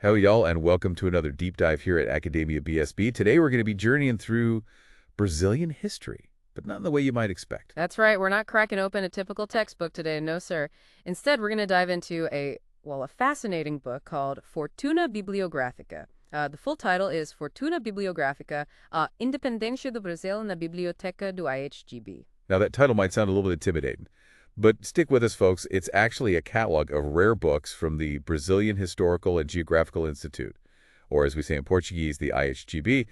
Hello, y'all, and welcome to another deep dive here at Academia BSB. Today, we're going to be journeying through Brazilian history, but not in the way you might expect. That's right. We're not cracking open a typical textbook today. No, sir. Instead, we're going to dive into a fascinating book called Fortuna Bibliográfica. The full title is Fortuna Bibliográfica, a Independência do Brasil na Biblioteca do IHGB. Now, that title might sound a little bit intimidating, but stick with us, folks. It's actually a catalog of rare books from the Brazilian Historical and Geographical Institute, or as we say in Portuguese, the IHGB.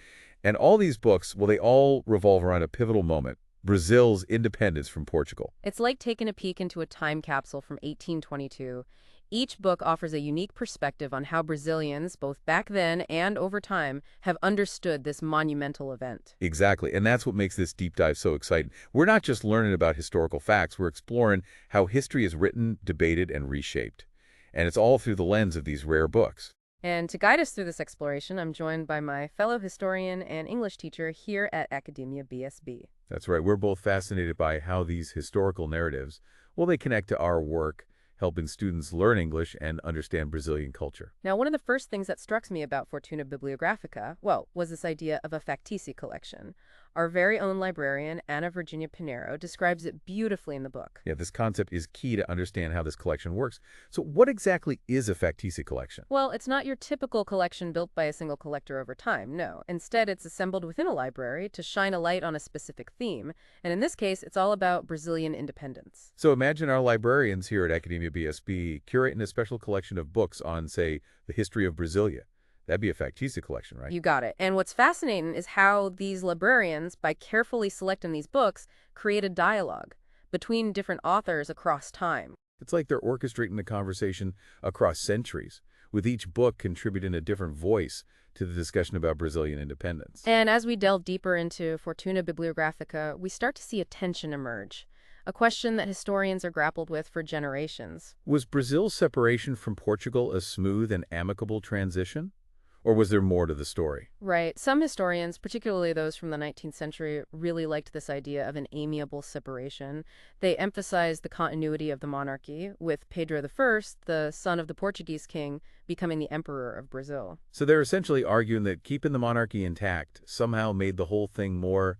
And all these books, well, they all revolve around a pivotal moment, Brazil's independence from Portugal. It's like taking a peek into a time capsule from 1822. Each book offers a unique perspective on how Brazilians, both back then and over time, have understood this monumental event. Exactly, and that's what makes this deep dive so exciting. We're not just learning about historical facts, we're exploring how history is written, debated, and reshaped. And it's all through the lens of these rare books. And to guide us through this exploration, I'm joined by my fellow historian and English teacher here at Academia BSB. That's right, we're both fascinated by how these historical narratives, well, they connect to our work, helping students learn English and understand Brazilian culture. Now, one of the first things that struck me about Fortuna Bibliográfica, was this idea of a factice collection. Our very own librarian, Ana Virginia Pinheiro, describes it beautifully in the book. Yeah, this concept is key to understand how this collection works. So what exactly is a factice collection? Well, it's not your typical collection built by a single collector over time, no. Instead, it's assembled within a library to shine a light on a specific theme, and in this case, it's all about Brazilian independence. So imagine our librarians here at Academia BSB curating a special collection of books on, say, the history of Brasilia. That'd be a factice collection, right? You got it. And what's fascinating is how these librarians, by carefully selecting these books, create a dialogue between different authors across time. It's like they're orchestrating the conversation across centuries, with each book contributing a different voice to the discussion about Brazilian independence. And as we delve deeper into Fortuna Bibliográfica, we start to see a tension emerge, a question that historians are grappled with for generations. Was Brazil's separation from Portugal a smooth and amicable transition? Or was there more to the story? Right. Some historians, particularly those from the 19th century, really liked this idea of an amiable separation. They emphasized the continuity of the monarchy, with Pedro I, the son of the Portuguese king, becoming the emperor of Brazil. So they're essentially arguing that keeping the monarchy intact somehow made the whole thing more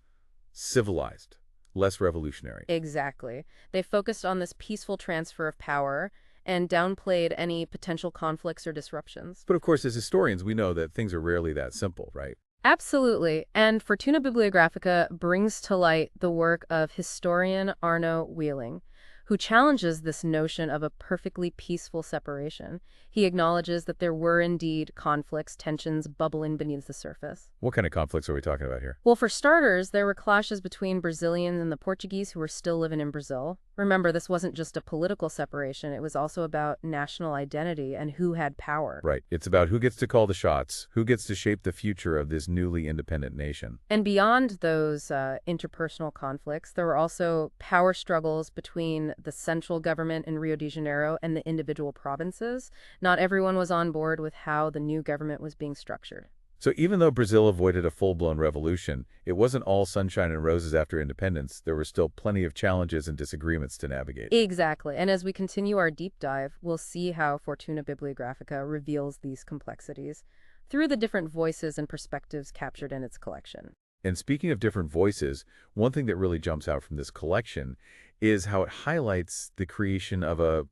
civilized, less revolutionary. Exactly. They focused on this peaceful transfer of power and downplayed any potential conflicts or disruptions. But of course, as historians, we know that things are rarely that simple, right? Absolutely. And Fortuna Bibliográfica brings to light the work of historian Arno Wheeling, who challenges this notion of a perfectly peaceful separation. He acknowledges that there were indeed conflicts, tensions bubbling beneath the surface. What kind of conflicts are we talking about here? Well, for starters, there were clashes between Brazilians and the Portuguese who were still living in Brazil. Remember, this wasn't just a political separation. It was also about national identity and who had power. Right. It's about who gets to call the shots, who gets to shape the future of this newly independent nation. And beyond those interpersonal conflicts, there were also power struggles between the central government in Rio de Janeiro and the individual provinces. Not everyone was on board with how the new government was being structured. So even though Brazil avoided a full-blown revolution, it wasn't all sunshine and roses after independence. There were still plenty of challenges and disagreements to navigate. Exactly. And as we continue our deep dive, we'll see how Fortuna Bibliográfica reveals these complexities through the different voices and perspectives captured in its collection. And speaking of different voices, one thing that really jumps out from this collection is how it highlights the creation of a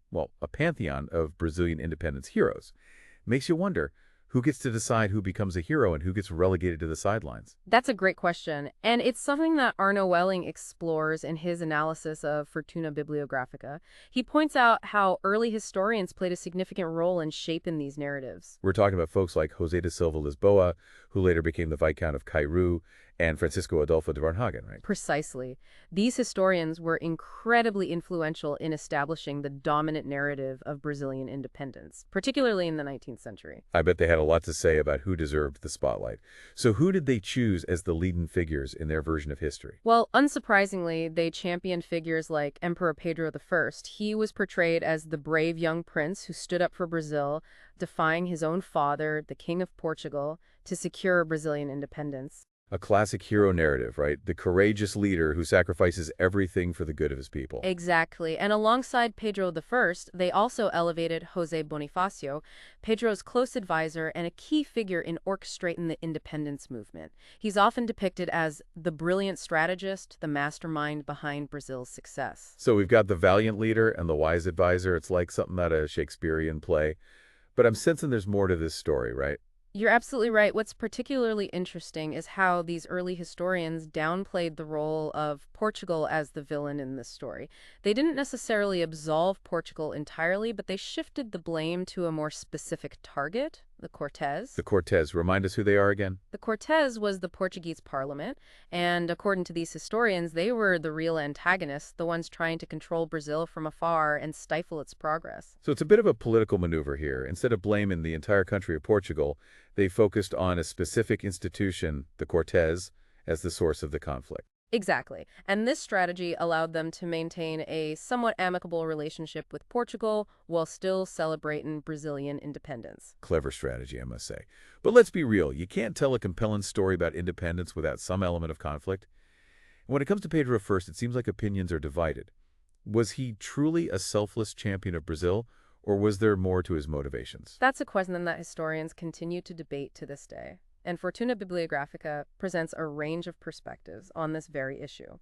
pantheon of Brazilian independence heroes. Makes you wonder, who gets to decide who becomes a hero and who gets relegated to the sidelines? That's a great question, and it's something that Arno Wheeling explores in his analysis of Fortuna Bibliográfica. He points out how early historians played a significant role in shaping these narratives. We're talking about folks like José da Silva Lisboa, who later became the Viscount of Cairu, and Francisco Adolfo de Varnhagen, right? Precisely. These historians were incredibly influential in establishing the dominant narrative of Brazilian independence, particularly in the 19th century. I bet they had a lot to say about who deserved the spotlight. So who did they choose as the leading figures in their version of history? Well, unsurprisingly, they championed figures like Emperor Pedro I. He was portrayed as the brave young prince who stood up for Brazil, defying his own father, the King of Portugal, to secure Brazilian independence. A classic hero narrative, right? The courageous leader who sacrifices everything for the good of his people. Exactly. And alongside Pedro I, they also elevated José Bonifacio, Pedro's close advisor and a key figure in orchestrating the independence movement. He's often depicted as the brilliant strategist, the mastermind behind Brazil's success. So we've got the valiant leader and the wise advisor. It's like something out of a Shakespearean play. But I'm sensing there's more to this story, right? You're absolutely right. What's particularly interesting is how these early historians downplayed the role of Portugal as the villain in this story. They didn't necessarily absolve Portugal entirely, but they shifted the blame to a more specific target, the Cortes. The Cortes, remind us who they are again? The Cortes was the Portuguese parliament, and according to these historians, they were the real antagonists, the ones trying to control Brazil from afar and stifle its progress. So it's a bit of a political maneuver here. Instead of blaming the entire country of Portugal, they focused on a specific institution, the Cortes, as the source of the conflict. Exactly. And this strategy allowed them to maintain a somewhat amicable relationship with Portugal while still celebrating Brazilian independence. Clever strategy, I must say. But let's be real. You can't tell a compelling story about independence without some element of conflict. When it comes to Pedro I, it seems like opinions are divided. Was he truly a selfless champion of Brazil, or was there more to his motivations? That's a question that historians continue to debate to this day. And Fortuna Bibliographica presents a range of perspectives on this very issue.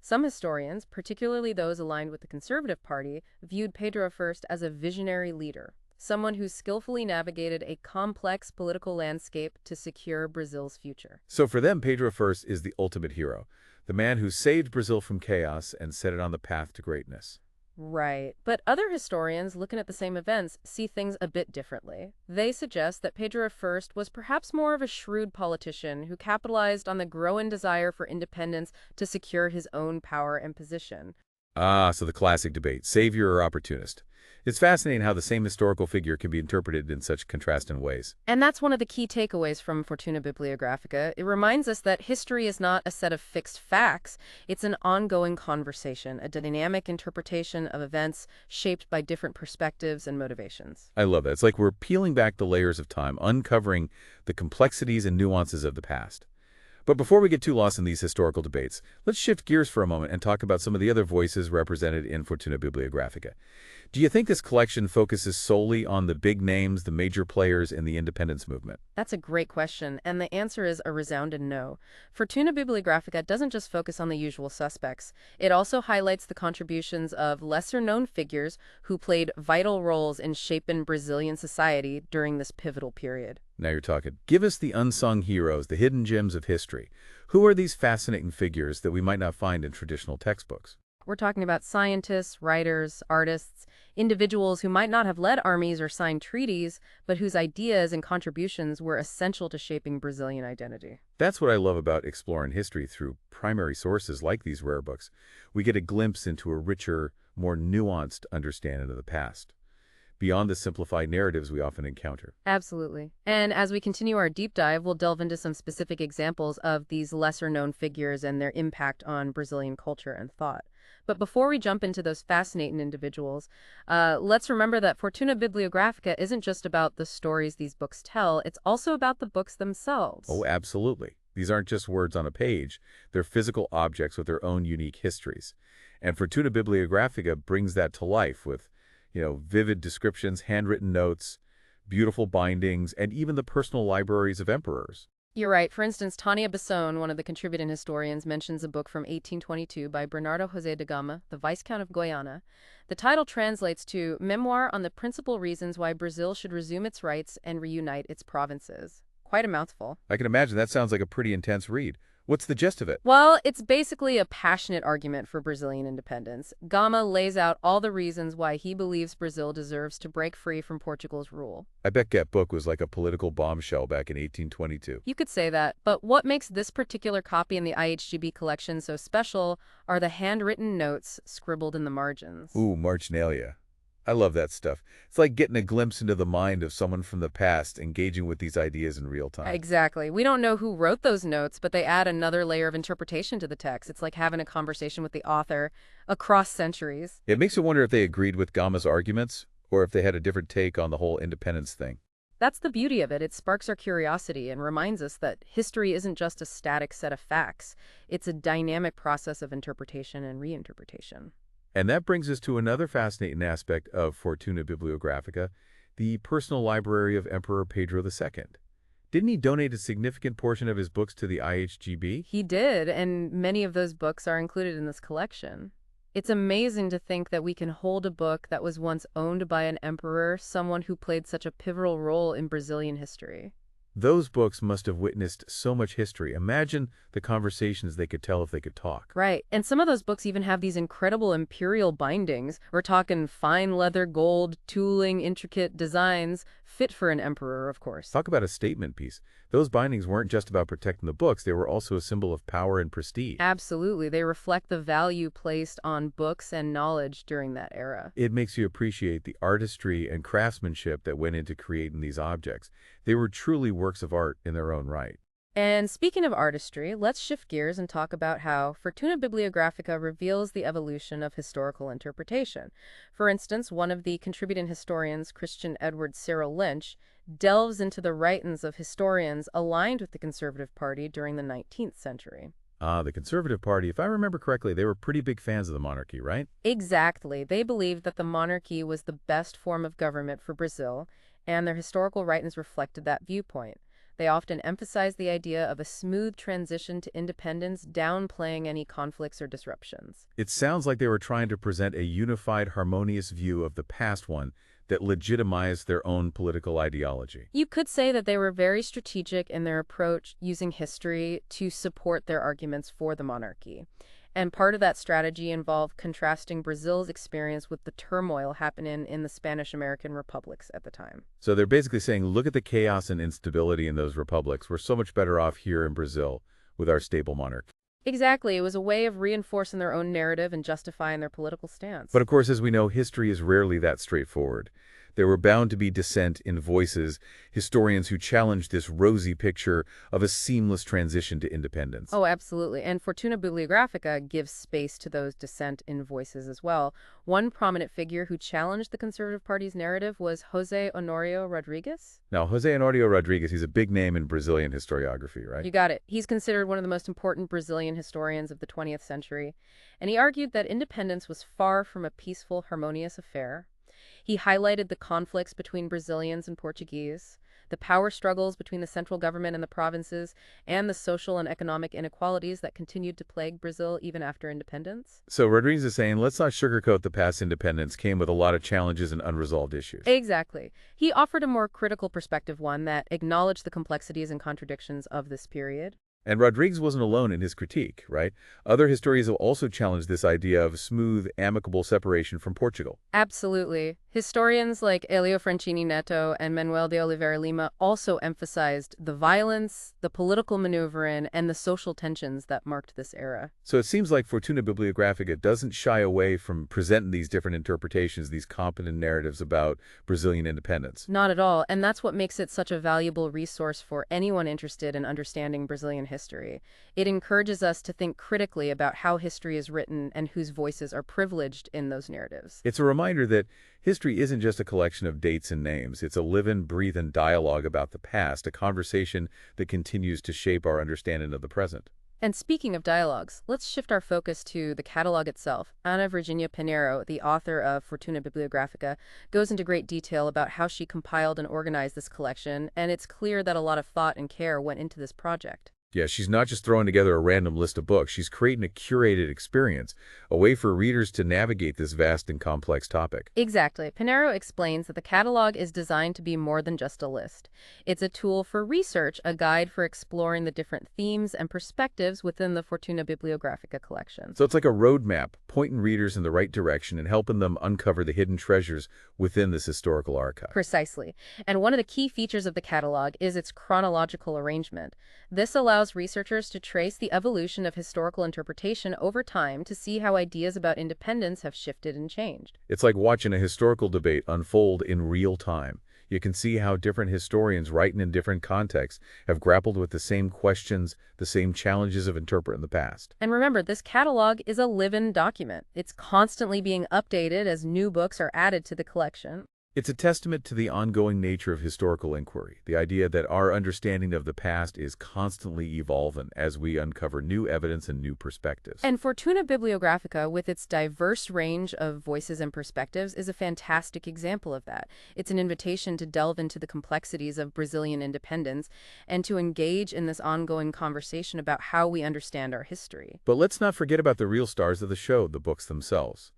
Some historians, particularly those aligned with the Conservative Party, viewed Pedro I as a visionary leader, someone who skillfully navigated a complex political landscape to secure Brazil's future. So for them, Pedro I is the ultimate hero, the man who saved Brazil from chaos and set it on the path to greatness. Right. But other historians looking at the same events see things a bit differently. They suggest that Pedro I was perhaps more of a shrewd politician who capitalized on the growing desire for independence to secure his own power and position. Ah, so the classic debate, savior or opportunist. It's fascinating how the same historical figure can be interpreted in such contrasting ways. And that's one of the key takeaways from Fortuna Bibliographica. It reminds us that history is not a set of fixed facts. It's an ongoing conversation, a dynamic interpretation of events shaped by different perspectives and motivations. I love that. It's like we're peeling back the layers of time, uncovering the complexities and nuances of the past. But before we get too lost in these historical debates, let's shift gears for a moment and talk about some of the other voices represented in Fortuna Bibliographica. Do you think this collection focuses solely on the big names, the major players in the independence movement? That's a great question, and the answer is a resounding no. Fortuna Bibliographica doesn't just focus on the usual suspects. It also highlights the contributions of lesser-known figures who played vital roles in shaping Brazilian society during this pivotal period. Now you're talking. Give us the unsung heroes, the hidden gems of history. Who are these fascinating figures that we might not find in traditional textbooks? We're talking about scientists, writers, artists, individuals who might not have led armies or signed treaties, but whose ideas and contributions were essential to shaping Brazilian identity. That's what I love about exploring history through primary sources like these rare books. We get a glimpse into a richer, more nuanced understanding of the past, beyond the simplified narratives we often encounter. Absolutely. And as we continue our deep dive, we'll delve into some specific examples of these lesser-known figures and their impact on Brazilian culture and thought. But before we jump into those fascinating individuals, let's remember that Fortuna Bibliographica isn't just about the stories these books tell, it's also about the books themselves. Oh, absolutely. These aren't just words on a page. They're physical objects with their own unique histories. And Fortuna Bibliographica brings that to life with, vivid descriptions, handwritten notes, beautiful bindings, and even the personal libraries of emperors. You're right. For instance, Tânia Besson, one of the contributing historians, mentions a book from 1822 by Bernardo José de Gama, the Viscount of Guiana. The title translates to Memoir on the Principal Reasons Why Brazil Should Resume Its Rights and Reunite Its Provinces. Quite a mouthful. I can imagine that sounds like a pretty intense read. What's the gist of it? Well, it's basically a passionate argument for Brazilian independence. Gama lays out all the reasons why he believes Brazil deserves to break free from Portugal's rule. I bet that book was like a political bombshell back in 1822. You could say that, but what makes this particular copy in the IHGB collection so special are the handwritten notes scribbled in the margins. Ooh, marginalia. I love that stuff. It's like getting a glimpse into the mind of someone from the past, engaging with these ideas in real time. Exactly. We don't know who wrote those notes, but they add another layer of interpretation to the text. It's like having a conversation with the author across centuries. It makes you wonder if they agreed with Gama's arguments, or if they had a different take on the whole independence thing. That's the beauty of it. It sparks our curiosity and reminds us that history isn't just a static set of facts. It's a dynamic process of interpretation and reinterpretation. And that brings us to another fascinating aspect of Fortuna Bibliographica, the personal library of Emperor Pedro II. Didn't he donate a significant portion of his books to the IHGB? He did, and many of those books are included in this collection. It's amazing to think that we can hold a book that was once owned by an emperor, someone who played such a pivotal role in Brazilian history. Those books must have witnessed so much history. Imagine the conversations they could tell if they could talk. Right, and some of those books even have these incredible imperial bindings. We're talking fine leather, gold, tooling, intricate designs, fit for an emperor, of course. Talk about a statement piece. Those bindings weren't just about protecting the books, they were also a symbol of power and prestige. Absolutely, they reflect the value placed on books and knowledge during that era. It makes you appreciate the artistry and craftsmanship that went into creating these objects. They were truly works of art in their own right. And speaking of artistry, let's shift gears and talk about how Fortuna Bibliographica reveals the evolution of historical interpretation. For instance, one of the contributing historians, Christian Edward Cyril Lynch, delves into the writings of historians aligned with the Conservative Party during the 19th century. The Conservative Party, if I remember correctly, they were pretty big fans of the monarchy, right? Exactly. They believed that the monarchy was the best form of government for Brazil, and their historical writings reflected that viewpoint. They often emphasized the idea of a smooth transition to independence, downplaying any conflicts or disruptions. It sounds like they were trying to present a unified, harmonious view of the past one that legitimized their own political ideology. You could say that they were very strategic in their approach, using history to support their arguments for the monarchy. And part of that strategy involved contrasting Brazil's experience with the turmoil happening in the Spanish-American republics at the time. So they're basically saying, look at the chaos and instability in those republics. We're so much better off here in Brazil with our stable monarchy. Exactly. It was a way of reinforcing their own narrative and justifying their political stance. But of course, as we know, history is rarely that straightforward. There were bound to be dissent in voices, historians who challenged this rosy picture of a seamless transition to independence. Oh, absolutely. And Fortuna Bibliographica gives space to those dissent in voices as well. One prominent figure who challenged the Conservative Party's narrative was José Honorio Rodrigues. Now, José Honorio Rodrigues, he's a big name in Brazilian historiography, right? You got it. He's considered one of the most important Brazilian historians of the 20th century, and he argued that independence was far from a peaceful, harmonious affair. He highlighted the conflicts between Brazilians and Portuguese, the power struggles between the central government and the provinces, and the social and economic inequalities that continued to plague Brazil even after independence. So Rodrigues is saying, let's not sugarcoat the past independence came with a lot of challenges and unresolved issues. Exactly. He offered a more critical perspective, one that acknowledged the complexities and contradictions of this period. And Rodrigues wasn't alone in his critique, right? Other historians have also challenged this idea of smooth, amicable separation from Portugal. Absolutely. Historians like Elio Francini Neto and Manuel de Oliveira Lima also emphasized the violence, the political maneuvering, and the social tensions that marked this era. So it seems like Fortuna Bibliographica doesn't shy away from presenting these different interpretations, these competent narratives about Brazilian independence. Not at all, and that's what makes it such a valuable resource for anyone interested in understanding Brazilian history. It encourages us to think critically about how history is written and whose voices are privileged in those narratives. It's a reminder that history isn't just a collection of dates and names. It's a living, breathing dialogue about the past, a conversation that continues to shape our understanding of the present. And speaking of dialogues, let's shift our focus to the catalog itself. Ana Virginia Pinheiro, the author of Fortuna Bibliographica, goes into great detail about how she compiled and organized this collection, and it's clear that a lot of thought and care went into this project. Yeah, she's not just throwing together a random list of books. She's creating a curated experience, a way for readers to navigate this vast and complex topic. Exactly. Pinheiro explains that the catalog is designed to be more than just a list. It's a tool for research, a guide for exploring the different themes and perspectives within the Fortuna Bibliographica collection. So it's like a roadmap, pointing readers in the right direction and helping them uncover the hidden treasures within this historical archive. Precisely. And one of the key features of the catalog is its chronological arrangement. This allows researchers to trace the evolution of historical interpretation over time to see how ideas about independence have shifted and changed. It's like watching a historical debate unfold in real time. You can see how different historians writing in different contexts have grappled with the same questions, the same challenges of interpreting the past. And remember, this catalog is a living document. It's constantly being updated as new books are added to the collection. It's a testament to the ongoing nature of historical inquiry, the idea that our understanding of the past is constantly evolving as we uncover new evidence and new perspectives. And Fortuna Bibliographica, with its diverse range of voices and perspectives, is a fantastic example of that. It's an invitation to delve into the complexities of Brazilian independence and to engage in this ongoing conversation about how we understand our history. But let's not forget about the real stars of the show, the books themselves.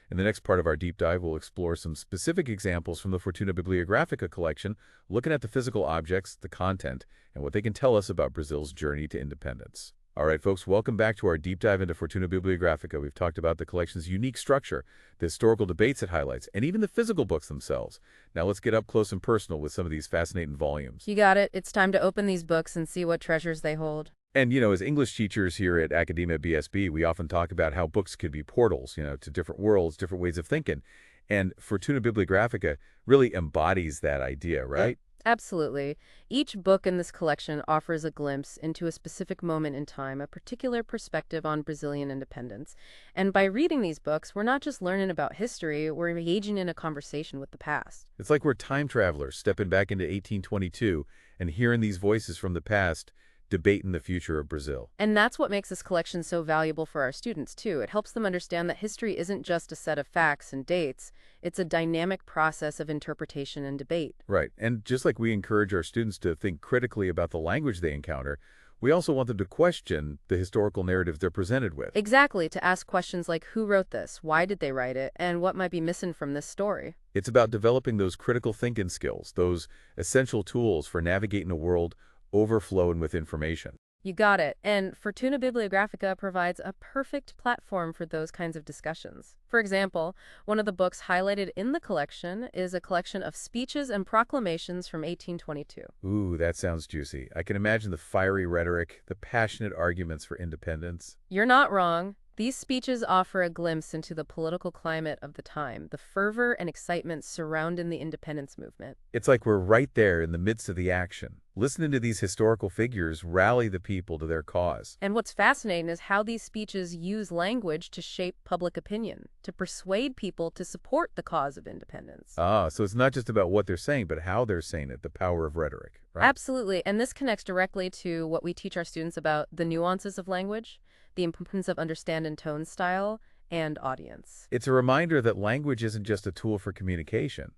In the next part of our deep dive, we'll explore some specific examples from the Fortuna Bibliographica collection, looking at the physical objects, the content, and what they can tell us about Brazil's journey to independence. All right, folks, welcome back to our deep dive into Fortuna Bibliographica. We've talked about the collection's unique structure, the historical debates it highlights, and even the physical books themselves. Now let's get up close and personal with some of these fascinating volumes. You got it. It's time to open these books and see what treasures they hold. And, as English teachers here at Academia BSB, we often talk about how books could be portals, to different worlds, different ways of thinking. And Fortuna Bibliographica really embodies that idea, right? Absolutely. Each book in this collection offers a glimpse into a specific moment in time, a particular perspective on Brazilian independence. And by reading these books, we're not just learning about history, we're engaging in a conversation with the past. It's like we're time travelers stepping back into 1822 and hearing these voices from the past debating the future of Brazil. And that's what makes this collection so valuable for our students, too. It helps them understand that history isn't just a set of facts and dates. It's a dynamic process of interpretation and debate. Right. And just like we encourage our students to think critically about the language they encounter, we also want them to question the historical narratives they're presented with. Exactly, to ask questions like who wrote this, why did they write it, and what might be missing from this story. It's about developing those critical thinking skills, those essential tools for navigating a world overflowing with information. You got it. And Fortuna Bibliographica provides a perfect platform for those kinds of discussions. For example, one of the books highlighted in the collection is a collection of speeches and proclamations from 1822. Ooh, that sounds juicy. I can imagine the fiery rhetoric, the passionate arguments for independence. You're not wrong. These speeches offer a glimpse into the political climate of the time, the fervor and excitement surrounding the independence movement. It's like we're right there in the midst of the action, listening to these historical figures rally the people to their cause. And what's fascinating is how these speeches use language to shape public opinion, to persuade people to support the cause of independence. So it's not just about what they're saying, but how they're saying it, the power of rhetoric, right? Absolutely. And this connects directly to what we teach our students about the nuances of language, the importance of understanding tone, style, and audience. It's a reminder that language isn't just a tool for communication.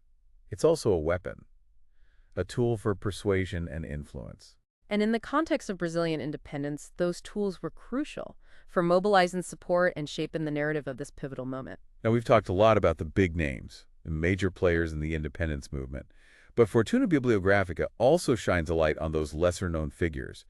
It's also a weapon, a tool for persuasion and influence. And in the context of Brazilian independence, those tools were crucial for mobilizing support and shaping the narrative of this pivotal moment. Now, we've talked a lot about the big names, the major players in the independence movement, but Fortuna Bibliographica also shines a light on those lesser-known figures,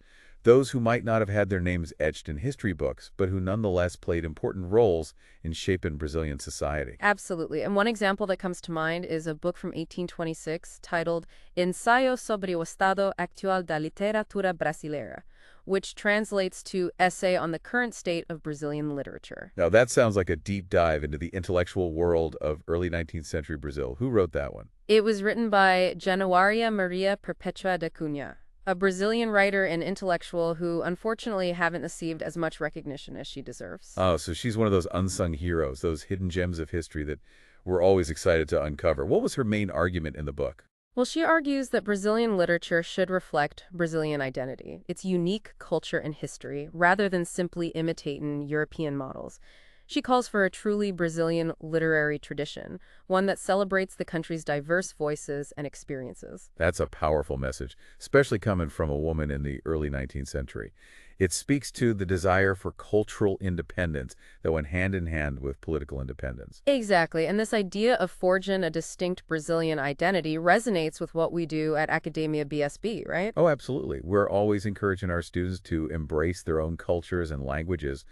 those who might not have had their names etched in history books, but who nonetheless played important roles in shaping Brazilian society. Absolutely. And one example that comes to mind is a book from 1826 titled Ensaio sobre o Estado Actual da Literatura Brasileira, which translates to Essay on the Current State of Brazilian Literature. Now, that sounds like a deep dive into the intellectual world of early 19th century Brazil. Who wrote that one? It was written by Januária Maria Perpetua da Cunha, a Brazilian writer and intellectual who unfortunately haven't received as much recognition as she deserves. Oh, so she's one of those unsung heroes, those hidden gems of history that we're always excited to uncover. What was her main argument in the book? Well, she argues that Brazilian literature should reflect Brazilian identity, its unique culture and history, rather than simply imitating European models. She calls for a truly Brazilian literary tradition, one that celebrates the country's diverse voices and experiences. That's a powerful message, especially coming from a woman in the early 19th century. It speaks to the desire for cultural independence that went hand in hand with political independence. Exactly, and this idea of forging a distinct Brazilian identity resonates with what we do at Academia BSB, right? Oh, absolutely. We're always encouraging our students to embrace their own cultures and languages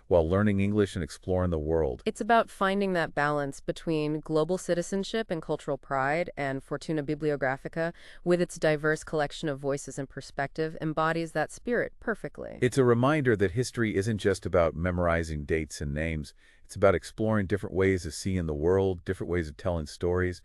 while learning English and exploring the world. It's about finding that balance between global citizenship and cultural pride, and Fortuna Bibliographica, with its diverse collection of voices and perspective, embodies that spirit perfectly. It's a reminder that history isn't just about memorizing dates and names. It's about exploring different ways of seeing the world, different ways of telling stories,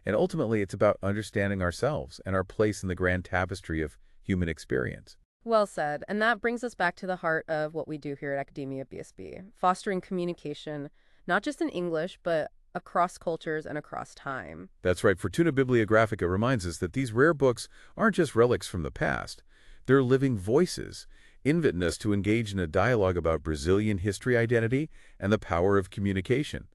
and ultimately it's about understanding ourselves and our place in the grand tapestry of human experience. Well said. And that brings us back to the heart of what we do here at Academia BSB, fostering communication, not just in English, but across cultures and across time. That's right. Fortuna Bibliographica reminds us that these rare books aren't just relics from the past. They're living voices, inviting us to engage in a dialogue about Brazilian history identity and the power of communication.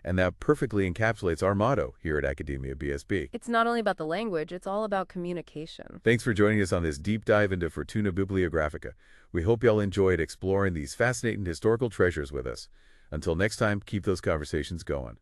And that perfectly encapsulates our motto here at Academia BSB. It's not only about the language, it's all about communication. Thanks for joining us on this deep dive into Fortuna Bibliographica. We hope y'all enjoyed exploring these fascinating historical treasures with us. Until next time, keep those conversations going.